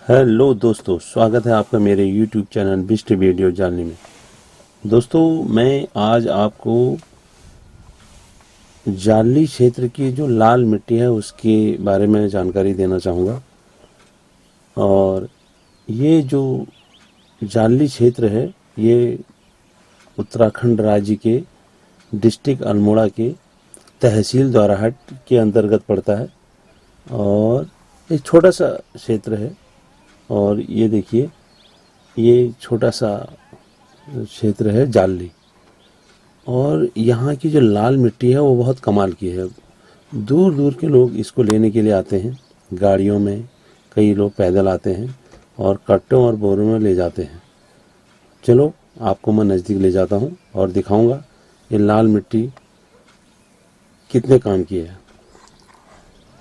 Hello दोस्तों, स्वागत है आपका मेरे YouTube चैनल बिस्ट वीडियो जानने में। दोस्तों, मैं आज आपको जाली क्षेत्र की जो लाल मिट्टी है उसके बारे में जानकारी देना चाहूँगा। और ये जो जाली क्षेत्र है ये उत्तराखंड राज्य के डिस्ट्रिक्ट अल्मोड़ा के तहसील द्वाराहाट के अंतर्गत पड़ता है और एक छोटा सा क्षेत्र है। और ये देखिए, ये छोटा सा क्षेत्र है जाली, और यहाँ की जो लाल मिट्टी है वो बहुत कमाल की है। दूर दूर के लोग इसको लेने के लिए आते हैं, गाड़ियों में, कई लोग पैदल आते हैं और कट्टों और बोरों में ले जाते हैं। चलो आपको मैं नज़दीक ले जाता हूँ और दिखाऊंगा ये लाल मिट्टी कितने काम की है।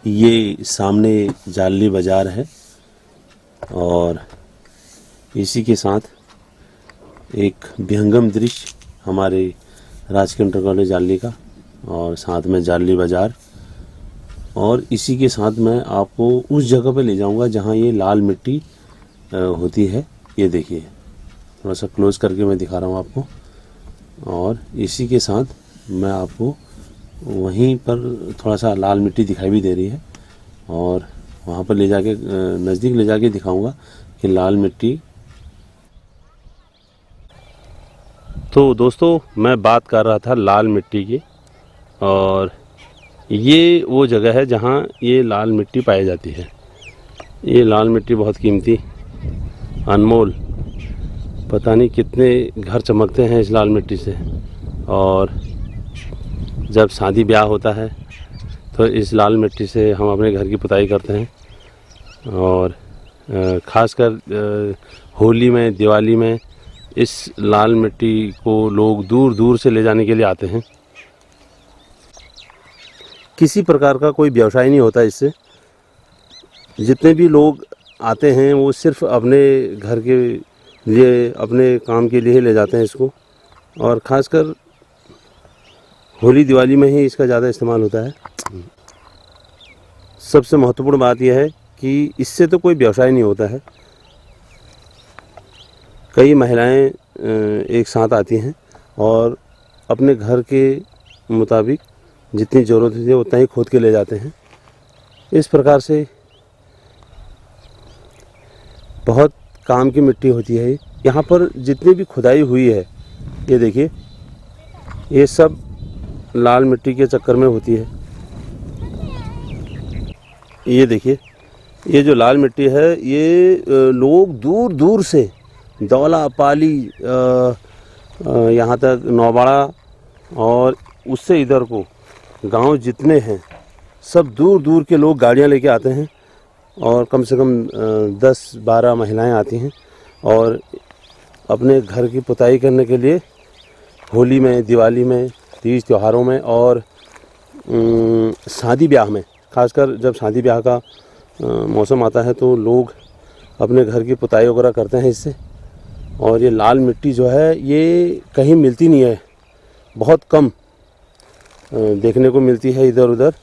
ये सामने जाली बाज़ार है और इसी के साथ एक विहंगम दृश्य हमारे राजकीय इंटर कॉलेज जाली का, और साथ में जाली बाज़ार। और इसी के साथ मैं आपको उस जगह पे ले जाऊंगा जहां ये लाल मिट्टी होती है। ये देखिए, थोड़ा सा क्लोज करके मैं दिखा रहा हूं आपको। और इसी के साथ मैं आपको वहीं पर थोड़ा सा लाल मिट्टी दिखाई भी दे रही है, और वहाँ पर ले जाके नज़दीक ले जाके दिखाऊंगा कि लाल मिट्टी। तो दोस्तों, मैं बात कर रहा था लाल मिट्टी की, और ये वो जगह है जहाँ ये लाल मिट्टी पाई जाती है। ये लाल मिट्टी बहुत कीमती, अनमोल, पता नहीं कितने घर चमकते हैं इस लाल मिट्टी से। और जब शादी ब्याह होता है तो इस लाल मिट्टी से हम अपने घर की पुताई करते हैं। और ख़ासकर होली में, दिवाली में इस लाल मिट्टी को लोग दूर दूर से ले जाने के लिए आते हैं। किसी प्रकार का कोई व्यवसाय नहीं होता इससे। जितने भी लोग आते हैं वो सिर्फ अपने घर के लिए, अपने काम के लिए ही ले जाते हैं इसको। और ख़ासकर होली दिवाली में ही इसका ज़्यादा इस्तेमाल होता है। सबसे महत्वपूर्ण बात यह है कि इससे तो कोई व्यवसाय नहीं होता है। कई महिलाएं एक साथ आती हैं और अपने घर के मुताबिक जितनी ज़रूरत होती है उतना ही खोद के ले जाते हैं। इस प्रकार से बहुत काम की मिट्टी होती है। यहाँ पर जितनी भी खुदाई हुई है, ये देखिए, ये सब लाल मिट्टी के चक्कर में होती है। ये देखिए, ये जो लाल मिट्टी है ये लोग दूर दूर से, दौला पाली, यहाँ तक नौबाड़ा और उससे इधर को गांव जितने हैं, सब दूर दूर के लोग गाड़ियाँ लेके आते हैं। और कम से कम 10-12 महिलाएं आती हैं और अपने घर की पुताई करने के लिए होली में, दिवाली में, तीज त्योहारों में और शादी ब्याह में, खासकर जब शादी ब्याह का मौसम आता है तो लोग अपने घर की पुताई वगैरह करते हैं इससे। और ये लाल मिट्टी जो है ये कहीं मिलती नहीं है, बहुत कम देखने को मिलती है इधर उधर,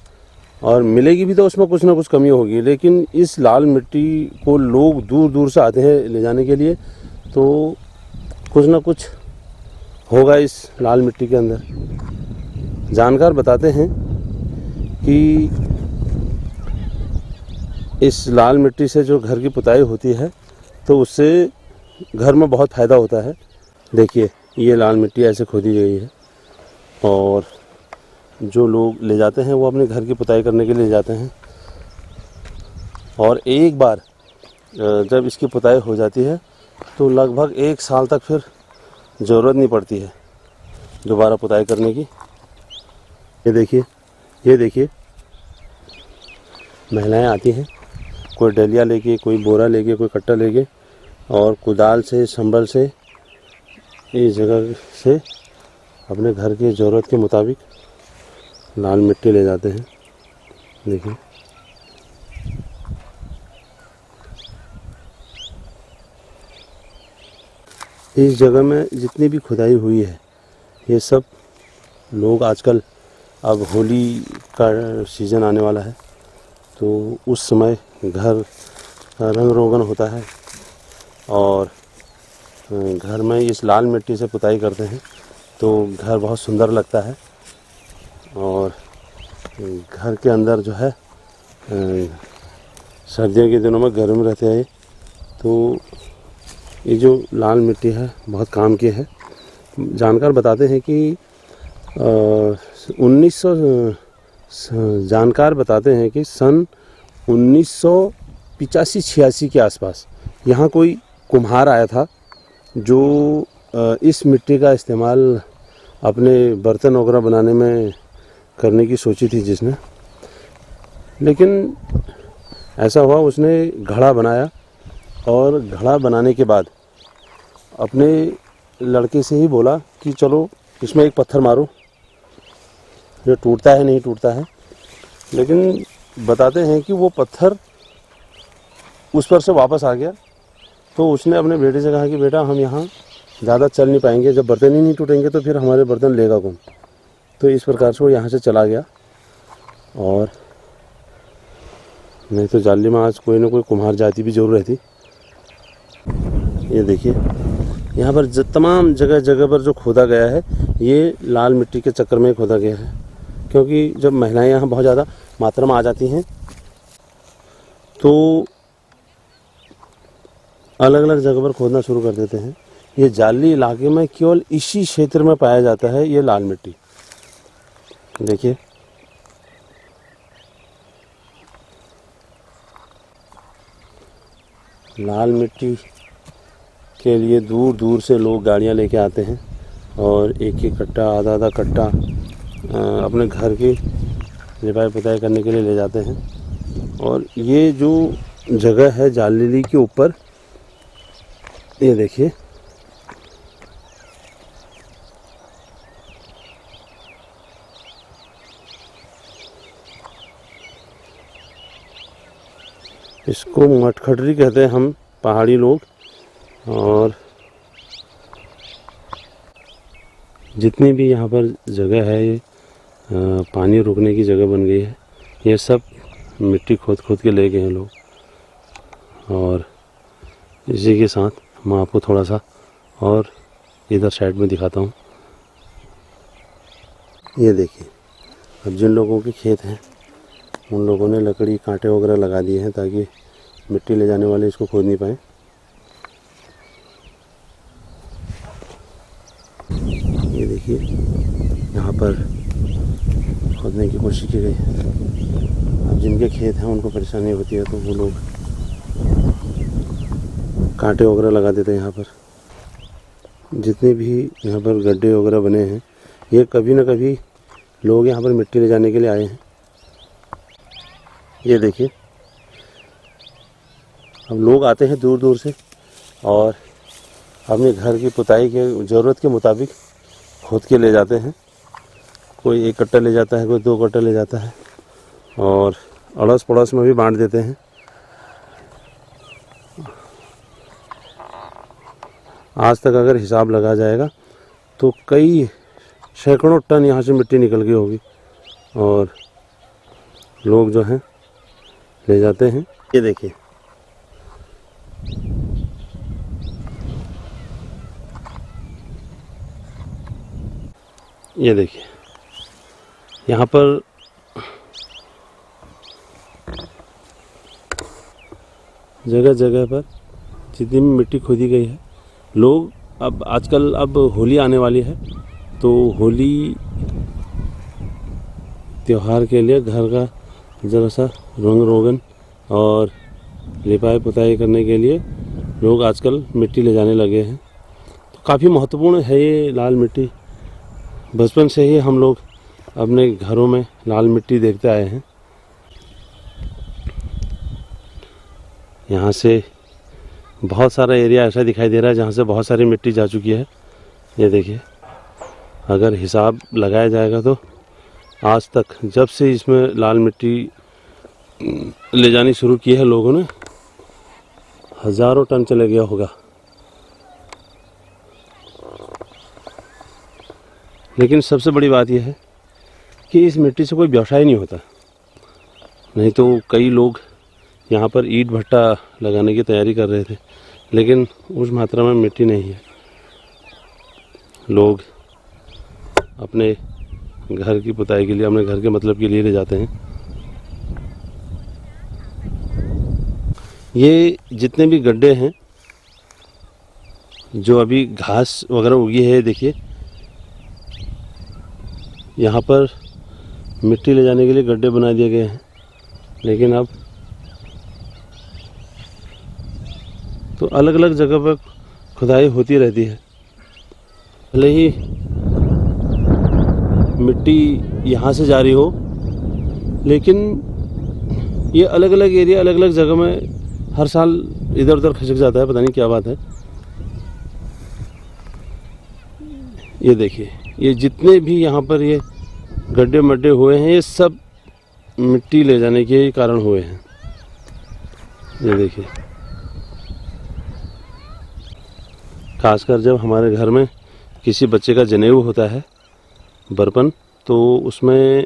और मिलेगी भी तो उसमें कुछ ना कुछ कमी होगी। लेकिन इस लाल मिट्टी को लोग दूर दूर से आते हैं ले जाने के लिए, तो कुछ ना कुछ होगा इस लाल मिट्टी के अंदर। जानकार बताते हैं कि इस लाल मिट्टी से जो घर की पुताई होती है तो उससे घर में बहुत फ़ायदा होता है। देखिए, ये लाल मिट्टी ऐसे खोदी गई है, और जो लोग ले जाते हैं वो अपने घर की पुताई करने के लिए ले जाते हैं। और एक बार जब इसकी पुताई हो जाती है तो लगभग 1 साल तक फिर ज़रूरत नहीं पड़ती है दोबारा पुताई करने की। ये देखिए, ये देखिए, महिलाएं आती हैं, कोई डलिया लेके, कोई बोरा लेके, कोई कट्टा लेके, और कुदाल से, संभल से इस जगह से अपने घर की ज़रूरत के मुताबिक लाल मिट्टी ले जाते हैं। देखिए, इस जगह में जितनी भी खुदाई हुई है ये सब लोग आजकल, अब होली का सीज़न आने वाला है तो उस समय घर रंग रोगन होता है और घर में इस लाल मिट्टी से पुताई करते हैं तो घर बहुत सुंदर लगता है। और घर के अंदर जो है सर्दियों के दिनों में गर्म रहते हैं, तो ये जो लाल मिट्टी है बहुत काम की है। जानकार बताते हैं कि 1900 सन 1985-86 के आसपास यहाँ कोई कुम्हार आया था जो इस मिट्टी का इस्तेमाल अपने बर्तन वगैरह बनाने में करने की सोची थी जिसने, लेकिन ऐसा हुआ उसने घड़ा बनाया और घड़ा बनाने के बाद अपने लड़के से ही बोला कि चलो इसमें एक पत्थर मारो, ये टूटता है नहीं टूटता है। लेकिन बताते हैं कि वो पत्थर उस पर से वापस आ गया। तो उसने अपने बेटे से कहा कि बेटा हम यहाँ ज़्यादा चल नहीं पाएंगे, जब बर्तन ही नहीं टूटेंगे तो फिर हमारे बर्तन लेगा कौन। तो इस प्रकार से वो यहाँ से चला गया। और नहीं तो जाली में आज कोई ना कोई कुम्हार जाति भी जरूर रहती। ये देखिए यहाँ पर तमाम जगह जगह पर जो खोदा गया है ये लाल मिट्टी के चक्कर में खोदा गया है, क्योंकि जब महिलाएं यहाँ बहुत ज़्यादा मात्रा में आ जाती हैं तो अलग अलग जगह पर खोदना शुरू कर देते हैं। ये जाली इलाके में केवल इसी क्षेत्र में पाया जाता है ये लाल मिट्टी। देखिए लाल मिट्टी के लिए दूर दूर से लोग गाड़ियां लेके आते हैं और एक एक कट्टा आधा आधा कट्टा अपने घर की लिपाई पुताई करने के लिए ले जाते हैं। और ये जो जगह है जाली के ऊपर, ये देखिए इसको मटखटरी कहते हैं हम पहाड़ी लोग। और जितनी भी यहाँ पर जगह है ये पानी रुकने की जगह बन गई है। ये सब मिट्टी खोद खोद के ले गए हैं लोग। और इसी के साथ मैं आपको थोड़ा सा और इधर साइड में दिखाता हूँ। ये देखिए अब जिन लोगों के खेत हैं उन लोगों ने लकड़ी कांटे वगैरह लगा दिए हैं ताकि मिट्टी ले जाने वाले इसको खोद नहीं पाए। ये देखिए यहाँ पर खोदने की कोशिश की गई है। अब जिनके खेत हैं उनको परेशानी होती है तो वो लोग कांटे वगैरह लगा देते हैं। यहाँ पर जितने भी यहाँ पर गड्ढे वगैरह बने हैं ये कभी ना कभी लोग यहाँ पर मिट्टी ले जाने के लिए आए हैं। ये देखिए अब लोग आते हैं दूर दूर से और अपने घर की पुताई के ज़रूरत के मुताबिक खोद के ले जाते हैं। कोई एक कट्टा ले जाता है, कोई 2 कट्टा ले जाता है और अड़ोस पड़ोस में भी बांट देते हैं। आज तक अगर हिसाब लगा जाएगा तो कई सैकड़ों टन यहाँ से मिट्टी निकल गई होगी और लोग जो हैं ले जाते हैं। ये देखिए ये देखिए यहाँ पर जगह जगह पर जितनी भी मिट्टी खोदी गई है, लोग अब आजकल अब होली आने वाली है तो होली त्यौहार के लिए घर का ज़रा सा रंग रोगन और लिपाई पुताई करने के लिए लोग आजकल मिट्टी ले जाने लगे हैं। तो काफ़ी महत्वपूर्ण है ये लाल मिट्टी। बचपन से ही हम लोग अपने घरों में लाल मिट्टी देखते आए हैं। यहाँ से बहुत सारा एरिया ऐसा दिखाई दे रहा है जहाँ से बहुत सारी मिट्टी जा चुकी है। ये देखिए अगर हिसाब लगाया जाएगा तो आज तक जब से इसमें लाल मिट्टी ले जानी शुरू की है लोगों ने, हज़ारों टन चले गया होगा। लेकिन सबसे बड़ी बात यह है कि इस मिट्टी से कोई व्यवसाय नहीं होता। नहीं तो कई लोग यहाँ पर ईंट भट्टा लगाने की तैयारी कर रहे थे, लेकिन उस मात्रा में मिट्टी नहीं है। लोग अपने घर की पुताई के लिए, अपने घर के मतलब के लिए ले जाते हैं। ये जितने भी गड्ढे हैं, जो अभी घास वगैरह उगी है, देखिए यहाँ पर मिट्टी ले जाने के लिए गड्ढे बना दिए गए हैं, लेकिन अब तो अलग अलग जगह पर खुदाई होती रहती है। भले ही मिट्टी यहाँ से जारी हो, लेकिन ये अलग अलग एरिया, अलग अलग जगह में हर साल इधर उधर खिसक जाता है, पता नहीं क्या बात है। ये देखिए, ये जितने भी यहाँ पर ये गड्ढे मड्ढे हुए हैं, ये सब मिट्टी ले जाने के कारण हुए हैं। ये देखिए, खासकर जब हमारे घर में किसी बच्चे का जनेऊ होता है, बरपन, तो उसमें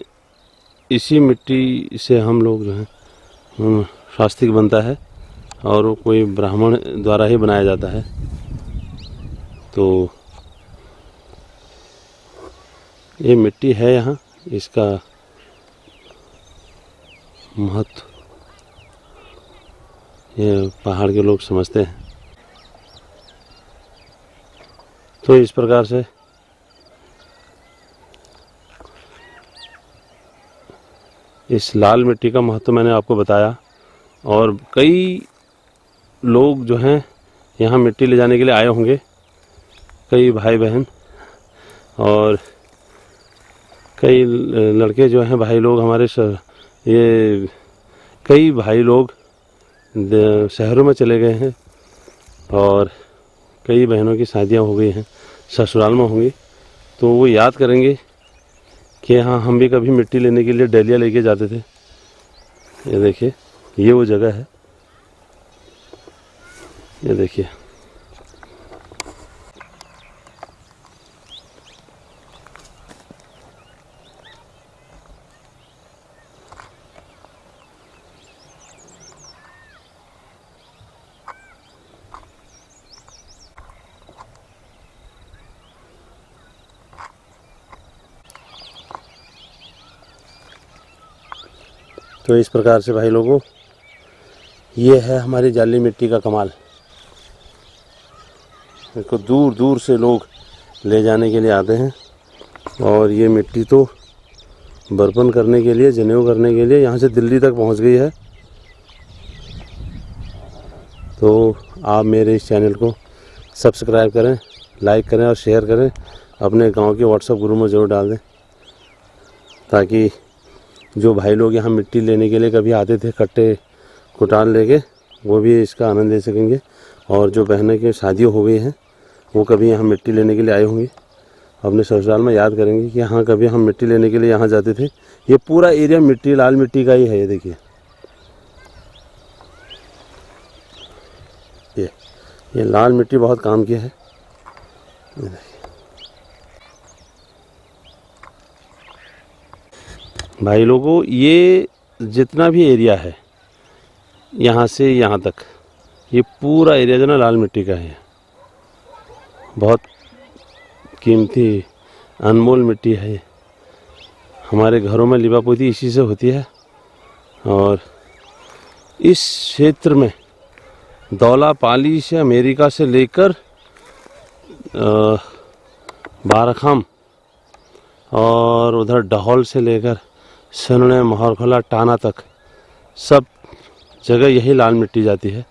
इसी मिट्टी से हम लोग जो है स्वास्तिक बनता है, और वो कोई ब्राह्मण द्वारा ही बनाया जाता है। तो ये मिट्टी है यहाँ, इसका महत्व ये पहाड़ के लोग समझते हैं। तो इस प्रकार से इस लाल मिट्टी का महत्व मैंने आपको बताया, और कई लोग जो हैं यहाँ मिट्टी ले जाने के लिए आए होंगे, कई भाई बहन और कई लड़के जो हैं, भाई लोग हमारे ये कई भाई लोग शहरों में चले गए हैं, और कई बहनों की शादियां हो गई हैं, ससुराल में होंगी। तो वो याद करेंगे कि हाँ, हम भी कभी मिट्टी लेने के लिए डलिया लेके जाते थे। ये देखिए, ये वो जगह है। ये देखिए, तो इस प्रकार से भाई लोगों, ये है हमारी जाली मिट्टी का कमाल। इसको दूर दूर से लोग ले जाने के लिए आते हैं, और ये मिट्टी तो बर्पण करने के लिए, जनेऊ करने के लिए यहाँ से दिल्ली तक पहुँच गई है। तो आप मेरे इस चैनल को सब्सक्राइब करें, लाइक करें और शेयर करें, अपने गांव के व्हाट्सएप ग्रुप में ज़रूर डाल दें, ताकि जो भाई लोग यहाँ मिट्टी लेने के लिए कभी आते थे कट्टे कुटाल लेके, वो भी इसका आनंद ले सकेंगे। और जो बहनें की शादियाँ हो गई हैं, वो कभी यहाँ मिट्टी लेने के लिए आए होंगे, अपने ससुराल में याद करेंगे कि हाँ, कभी हम मिट्टी लेने के लिए यहाँ जाते थे। ये पूरा एरिया मिट्टी, लाल मिट्टी का ही है। ये देखिए, ये लाल मिट्टी बहुत काम की है। ये देखिए भाई लोगों, ये जितना भी एरिया है यहाँ से यहाँ तक, ये पूरा एरिया जो ना लाल मिट्टी का है। बहुत कीमती अनमोल मिट्टी है। हमारे घरों में लिपापोती इसी से होती है। और इस क्षेत्र में दौलापाली से, अमेरिका से लेकर बाराखाम, और उधर डहौल से लेकर सनने, महरखोला, टाना तक सब जगह यही लाल मिट्टी जाती है।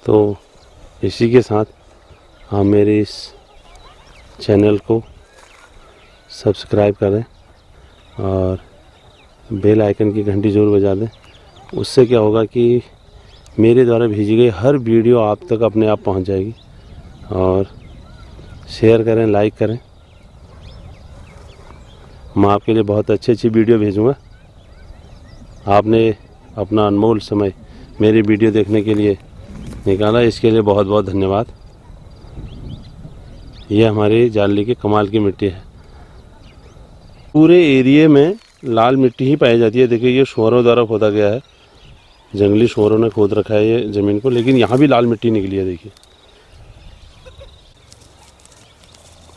तो इसी के साथ आप मेरे इस चैनल को सब्सक्राइब करें और बेल आइकन की घंटी ज़रूर बजा दें। उससे क्या होगा कि मेरे द्वारा भेजी गई हर वीडियो आप तक अपने आप पहुंच जाएगी। और शेयर करें, लाइक करें। मैं आपके लिए बहुत अच्छी अच्छी वीडियो भेजूँगा। आपने अपना अनमोल समय मेरी वीडियो देखने के लिए निकाला, इसके लिए बहुत बहुत धन्यवाद। ये हमारे जाली के कमाल की मिट्टी है। पूरे एरिए में लाल मिट्टी ही पाई जाती है। देखिए ये शुअरों द्वारा खोदा गया है, जंगली शुअरों ने खोद रखा है ये ज़मीन को, लेकिन यहाँ भी लाल मिट्टी निकली है। देखिए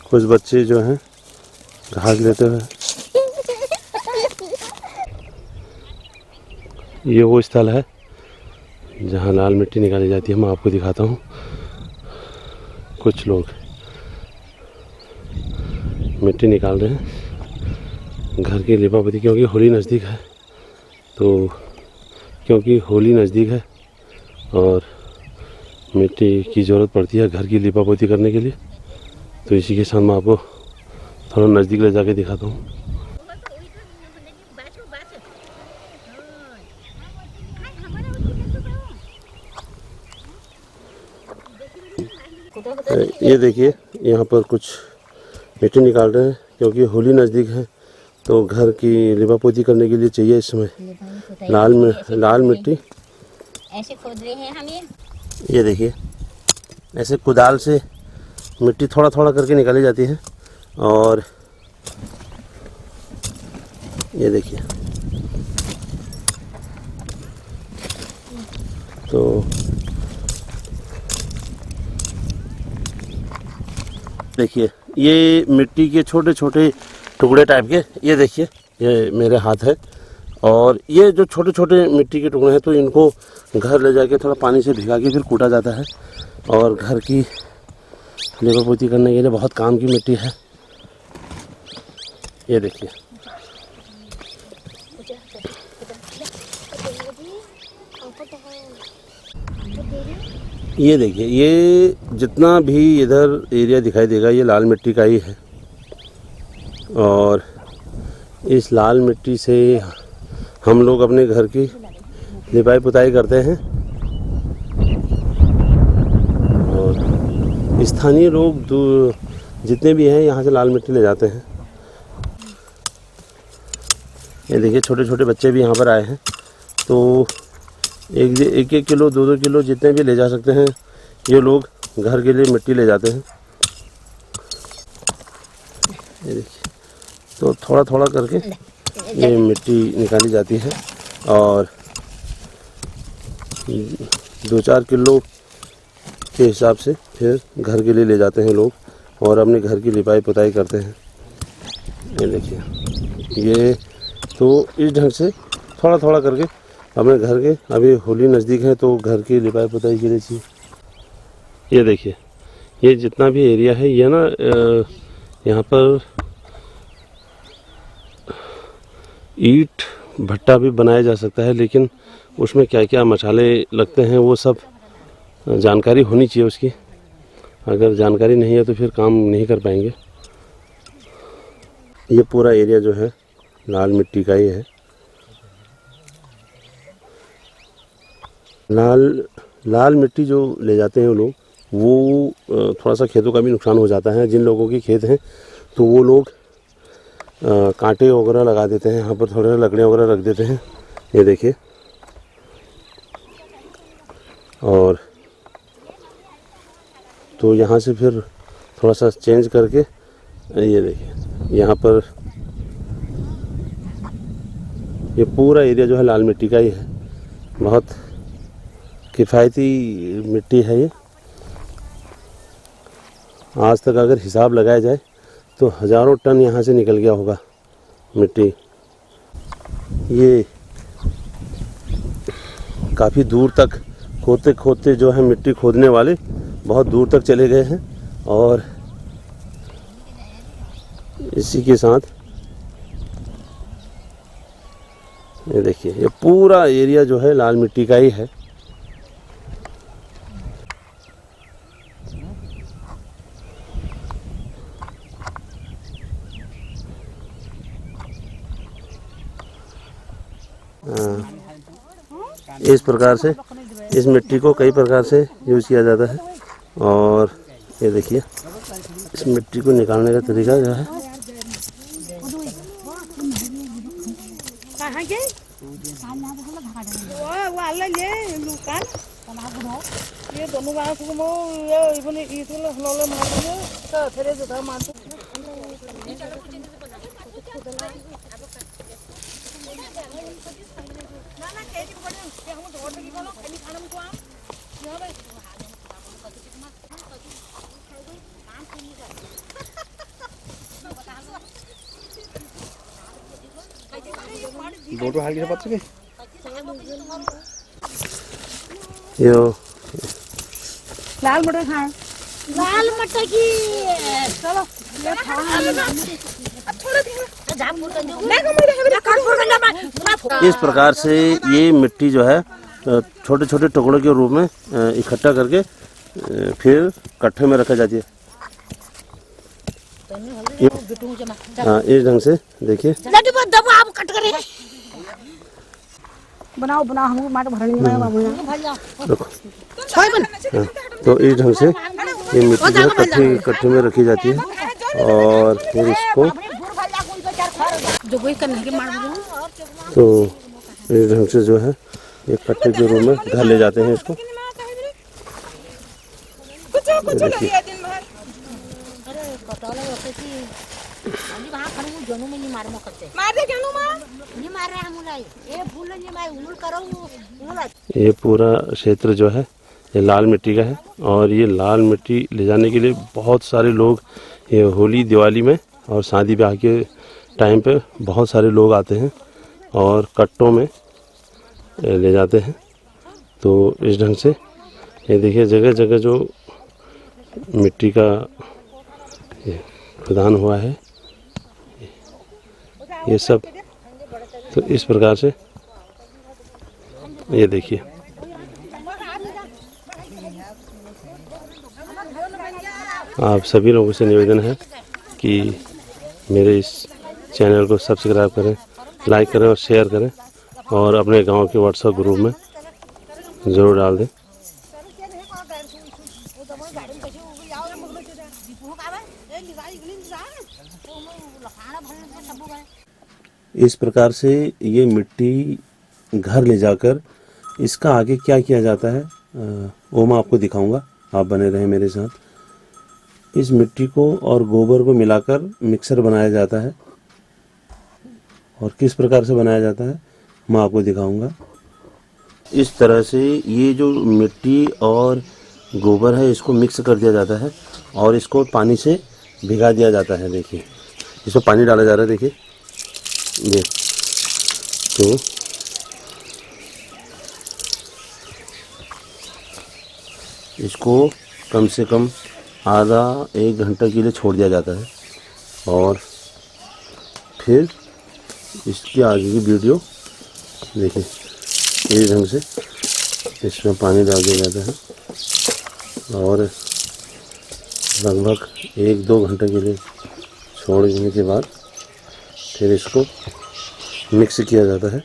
कुछ बच्चे जो हैं घास लेते हुए। ये वो स्थल है जहाँ लाल मिट्टी निकाली जाती है। मैं आपको दिखाता हूँ। कुछ लोग मिट्टी निकाल रहे हैं घर की लिपापोती, क्योंकि होली नज़दीक है। तो क्योंकि होली नज़दीक है और मिट्टी की ज़रूरत पड़ती है घर की लिपापोती करने के लिए, तो इसी के साथ मैं आपको थोड़ा नज़दीक ले जाके दिखाता हूँ। ये देखिए यहाँ पर कुछ मिट्टी निकाल रहे हैं, क्योंकि होली नज़दीक है तो घर की लिपापोती करने के लिए चाहिए इस समय लाल मिट्टी। ऐसे खोद रहे हैं हम। ये देखिए ऐसे कुदाल से मिट्टी थोड़ा थोड़ा करके निकाली जाती है। और ये देखिए तो देखिए ये मिट्टी के छोटे छोटे टुकड़े टाइप के, ये देखिए ये मेरे हाथ है। और ये जो छोटे छोटे मिट्टी के टुकड़े हैं तो इनको घर ले जाके थोड़ा पानी से भिगा के फिर कूटा जाता है। और घर की लिपापोती करने के लिए बहुत काम की मिट्टी है। ये देखिए ये देखिए ये जितना भी इधर एरिया दिखाई देगा ये लाल मिट्टी का ही है। और इस लाल मिट्टी से हम लोग अपने घर की लिपाई पुताई करते हैं। और स्थानीय लोग जितने भी हैं यहाँ से लाल मिट्टी ले जाते हैं। ये देखिए छोटे छोटे बच्चे भी यहाँ पर आए हैं, तो एक किलो 2 किलो जितने भी ले जा सकते हैं ये लोग घर के लिए मिट्टी ले जाते हैं। ये देखिए तो थोड़ा थोड़ा करके ये मिट्टी निकाली जाती है और 2-4 किलो के हिसाब से फिर घर के लिए ले जाते हैं लोग और अपने घर की लिपाई पुताई करते हैं। ये देखिए ये तो इस ढंग से थोड़ा थोड़ा करके अपने घर के, अभी होली नज़दीक है तो घर की लिपाई पुताई के लिए चाहिए। ये देखिए ये जितना भी एरिया है ये ना यहाँ पर ईंट भट्टा भी बनाया जा सकता है, लेकिन उसमें क्या क्या मसाले लगते हैं वो सब जानकारी होनी चाहिए उसकी। अगर जानकारी नहीं है तो फिर काम नहीं कर पाएंगे। ये पूरा एरिया जो है लाल मिट्टी का ही है। लाल मिट्टी जो ले जाते हैं वो लोग, वो थोड़ा सा खेतों का भी नुकसान हो जाता है। जिन लोगों के खेत हैं तो वो लोग कांटे वगैरह लगा देते हैं, यहाँ पर थोड़े लकड़ियाँ वगैरह रख देते हैं। ये देखिए और तो यहाँ से फिर थोड़ा सा चेंज करके ये देखिए यहाँ पर ये पूरा एरिया जो है लाल मिट्टी का ही है। बहुत किफ़ायती मिट्टी है ये। आज तक अगर हिसाब लगाया जाए तो हज़ारों टन यहाँ से निकल गया होगा मिट्टी। ये काफ़ी दूर तक खोदते खोदते जो है मिट्टी खोदने वाले बहुत दूर तक चले गए हैं। और इसी के साथ ये देखिए ये पूरा एरिया जो है लाल मिट्टी का ही है। इस प्रकार से इस मिट्टी को कई प्रकार से यूज़ किया जाता है। और ये देखिए इस मिट्टी को निकालने का तरीका जो है ये दोनों गाँव को मो ये इवन ये तो लोले मार दिए तो फिर जो था मार ना खेती को बढ़िया हम तो ऑर्डर की बोलो खाली खाना में को आम यहाँ पे फोटो हाल के पास के यो लाल मटर खाए लाल मटर की चलो ये इस प्रकार से ये मिट्टी जो है छोटे छोटे टुकड़ों के रूप में इकट्ठा करके फिर कट्ठे में रखा जाती है। हाँ, इस ढंग से देखिए बनाओ बनाओ हमको मार भरनी है बाबू देखो। हाँ, तो इस ढंग से ये मिट्टी जो है कट्ठे में रखी जाती है और फिर इसको तो इस ढंग से जो है ये कट्ठे के रूप में घर ले जाते हैं इसको। देखिए ये पूरा क्षेत्र जो है ये लाल मिट्टी का है और ये लाल मिट्टी ले जाने के लिए बहुत सारे लोग ये होली दिवाली में और शादी ब्याह के टाइम पे बहुत सारे लोग आते हैं और कट्टों में ले जाते हैं। तो इस ढंग से ये देखिए जगह जगह जो मिट्टी का खुदान हुआ है ये सब। तो इस प्रकार से ये देखिए आप सभी लोगों से निवेदन है कि मेरे इस चैनल को सब्सक्राइब करें, लाइक करें और शेयर करें और अपने गांव के व्हाट्सएप ग्रुप में ज़रूर डाल दें। इस प्रकार से ये मिट्टी घर ले जाकर इसका आगे क्या किया जाता है वो मैं आपको दिखाऊंगा, आप बने रहें मेरे साथ। इस मिट्टी को और गोबर को मिलाकर मिक्सर बनाया जाता है और किस प्रकार से बनाया जाता है मैं आपको दिखाऊंगा। इस तरह से ये जो मिट्टी और गोबर है इसको मिक्स कर दिया जाता है और इसको पानी से भिगा दिया जाता है। देखिए इसमें पानी डाला जा रहा है, देखिए ये तो इसको कम से कम आधा एक घंटा के लिए छोड़ दिया जाता है और फिर इसके आगे की वीडियो देखिए। इस ढंग से इसमें पानी डाल दिया जाता है और लगभग 1-2 घंटे के लिए छोड़ देने के बाद फिर इसको मिक्स किया जाता है।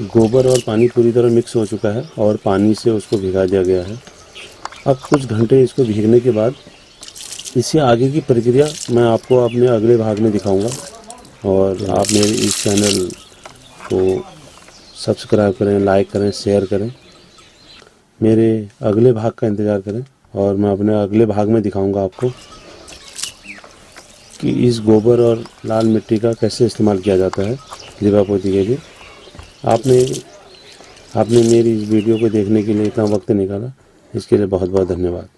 गोबर और पानी पूरी तरह मिक्स हो चुका है और पानी से उसको भिगा दिया गया है। अब कुछ घंटे इसको भीगने के बाद इससे आगे की प्रक्रिया मैं आपको अपने अगले भाग में दिखाऊंगा और आप मेरे इस चैनल को सब्सक्राइब करें, लाइक करें, शेयर करें, मेरे अगले भाग का इंतज़ार करें और मैं अपने अगले भाग में दिखाऊंगा आपको कि इस गोबर और लाल मिट्टी का कैसे इस्तेमाल किया जाता है लिपापोती के लिए। आपने मेरी इस वीडियो को देखने के लिए इतना वक्त निकाला, इसके लिए बहुत बहुत धन्यवाद।